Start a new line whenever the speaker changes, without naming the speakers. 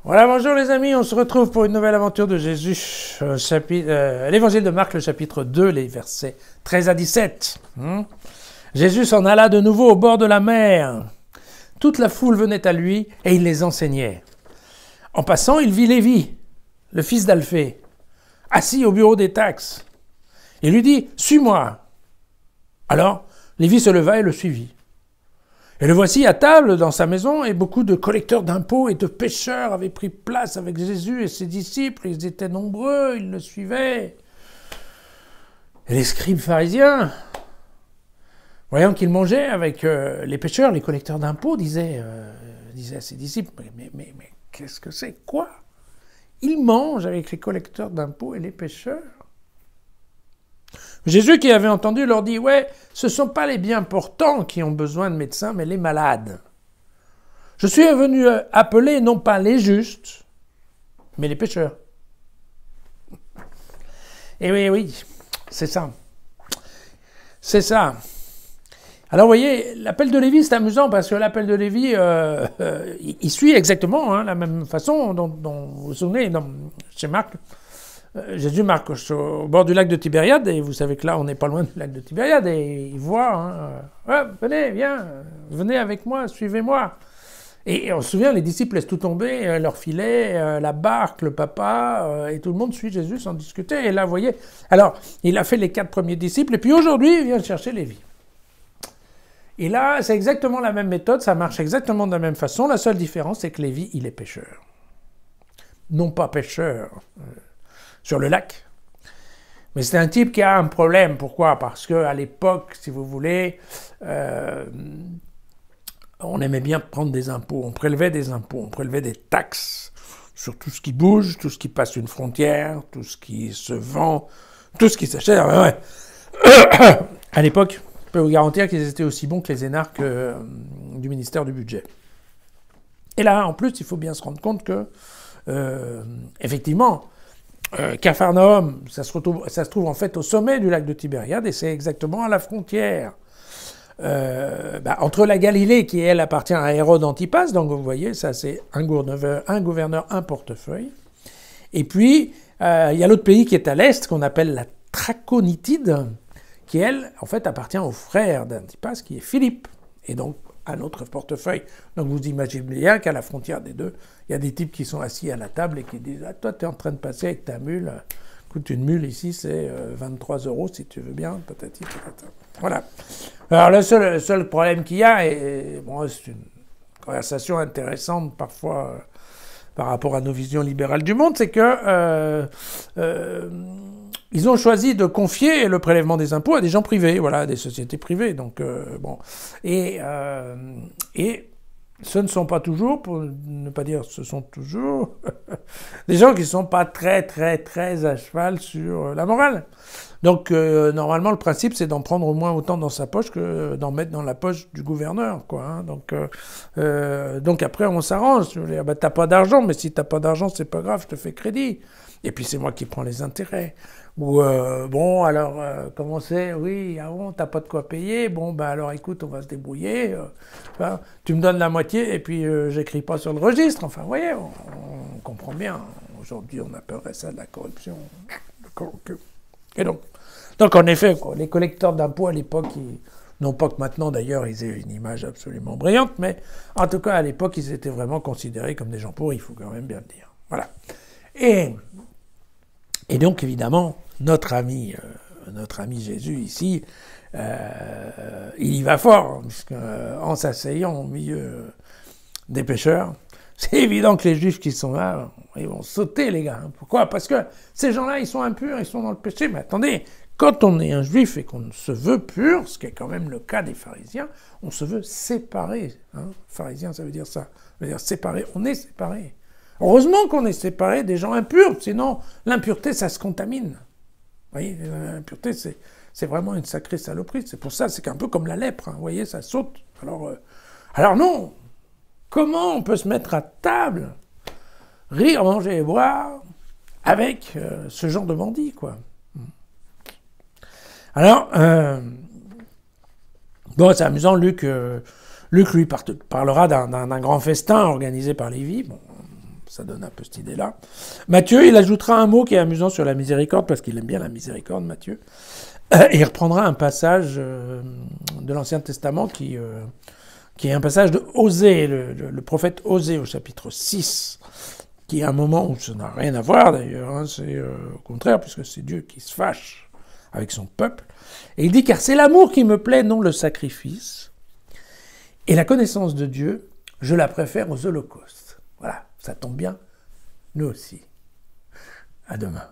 Voilà, bonjour les amis, on se retrouve pour une nouvelle aventure de Jésus, l'évangile de Marc, le chapitre 2, les versets 13 à 17. Jésus s'en alla de nouveau au bord de la mer. Toute la foule venait à lui et il les enseignait. En passant, il vit Lévi, le fils d'Alphée, assis au bureau des taxes. Il lui dit « Suis-moi ». Alors, Lévi se leva et le suivit. Et le voici à table dans sa maison, et beaucoup de collecteurs d'impôts et de pêcheurs avaient pris place avec Jésus et ses disciples. Ils étaient nombreux, ils le suivaient. Et les scribes pharisiens, voyant qu'il mangeait avec les pêcheurs, les collecteurs d'impôts, disaient à ses disciples, mais qu'est-ce que c'est? Quoi? Il mange avec les collecteurs d'impôts et les pêcheurs? Jésus, qui avait entendu, leur dit « Ouais, ce ne sont pas les bien portants qui ont besoin de médecins, mais les malades. Je suis venu appeler non pas les justes, mais les pécheurs. » Et oui, c'est ça. C'est ça. Alors, vous voyez, l'appel de Lévi, c'est amusant, parce que l'appel de Lévi, il suit exactement la même façon dont vous vous souvenez chez Marc. Jésus marche au bord du lac de Tibériade, et vous savez que là, on n'est pas loin du lac de Tibériade, et il voit, venez, viens, venez avec moi, suivez-moi. Et on se souvient, les disciples laissent tout tomber, leur filet, la barque, le papa, et tout le monde suit Jésus sans discuter. Et là, vous voyez, alors, il a fait les 4 premiers disciples, et puis aujourd'hui, il vient chercher Lévi. Et là, c'est exactement la même méthode, ça marche exactement de la même façon. La seule différence, c'est que Lévi, il est pêcheur. Non pas pêcheur sur le lac. Mais c'est un type qui a un problème. Pourquoi? Parce qu'à l'époque, si vous voulez, on aimait bien prendre des impôts. On prélevait des impôts, on prélevait des taxes sur tout ce qui bouge, tout ce qui passe une frontière, tout ce qui se vend, tout ce qui s'achète. Ouais. À l'époque, je peux vous garantir qu'ils étaient aussi bons que les énarques du ministère du Budget. Et là, en plus, il faut bien se rendre compte que, effectivement, Capharnaüm, ça se trouve en fait au sommet du lac de Tibériade, et c'est exactement à la frontière entre la Galilée, qui elle appartient à Hérode Antipas, donc vous voyez, ça c'est un gouverneur, un portefeuille, et puis il y a l'autre pays qui est à l'est, qu'on appelle la Traconitide, qui elle, en fait, appartient au frère d'Antipas, qui est Philippe, et donc un autre portefeuille. Donc vous imaginez bien qu'à la frontière des deux, il y a des types qui sont assis à la table et qui disent « Ah, toi, tu es en train de passer avec ta mule. Écoute, une mule ici, c'est 23 € si tu veux bien, patati patata. » Voilà. Alors le seul problème qu'il y a, et bon, c'est une conversation intéressante parfois par rapport à nos visions libérales du monde, c'est que ils ont choisi de confier le prélèvement des impôts à des gens privés, voilà, à des sociétés privées. Donc bon, et ce ne sont pas toujours, pour ne pas dire ce sont toujours, des gens qui ne sont pas très à cheval sur la morale. Donc normalement, le principe, c'est d'en prendre au moins autant dans sa poche que d'en mettre dans la poche du gouverneur, quoi. Hein. Donc après, on s'arrange. T'as pas d'argent, mais si t'as pas d'argent, c'est pas grave, je te fais crédit. Et puis c'est moi qui prends les intérêts. Ou bon, alors comment c'est? Oui, ah bon, t'as pas de quoi payer. Bon, ben alors écoute, on va se débrouiller. Tu me donnes la moitié et puis j'écris pas sur le registre. Enfin, vous voyez, on comprend bien. Aujourd'hui, on appellerait ça de la corruption. Et donc en effet, les collecteurs d'impôts à l'époque, non pas que maintenant d'ailleurs ils aient une image absolument brillante, mais en tout cas à l'époque, ils étaient vraiment considérés comme des gens pourris, il faut quand même bien le dire. Voilà. Et donc, évidemment, notre ami Jésus, ici, il y va fort, puisqu'en s'asseyant au milieu des pécheurs, c'est évident que les Juifs qui sont là, ils vont sauter, les gars. Pourquoi? Parce que ces gens-là, ils sont impurs, ils sont dans le péché. Mais attendez, quand on est un Juif et qu'on se veut pur, ce qui est quand même le cas des pharisiens, on se veut séparé. Hein. Pharisien, ça veut dire ça. Ça veut dire séparé. On est séparé. Heureusement qu'on est séparé des gens impurs, sinon l'impureté, ça se contamine. Vous voyez, l'impureté, c'est vraiment une sacrée saloperie. C'est pour ça, c'est un peu comme la lèpre. Hein. Vous voyez, ça saute. Alors non, comment on peut se mettre à table, rire, manger et boire avec ce genre de bandits, quoi. Alors, bon, c'est amusant, Luc lui parlera d'un grand festin organisé par Lévi. Bon, ça donne un peu cette idée-là. Matthieu, il ajoutera un mot qui est amusant sur la miséricorde, parce qu'il aime bien la miséricorde, Matthieu. Et il reprendra un passage de l'Ancien Testament qui est un passage de Osée, le prophète Osée au chapitre 6, qui est un moment où ça n'a rien à voir d'ailleurs, hein, c'est au contraire, puisque c'est Dieu qui se fâche avec son peuple. Et il dit, car c'est l'amour qui me plaît, non le sacrifice, et la connaissance de Dieu, je la préfère aux holocaustes. Voilà, ça tombe bien, nous aussi. À demain.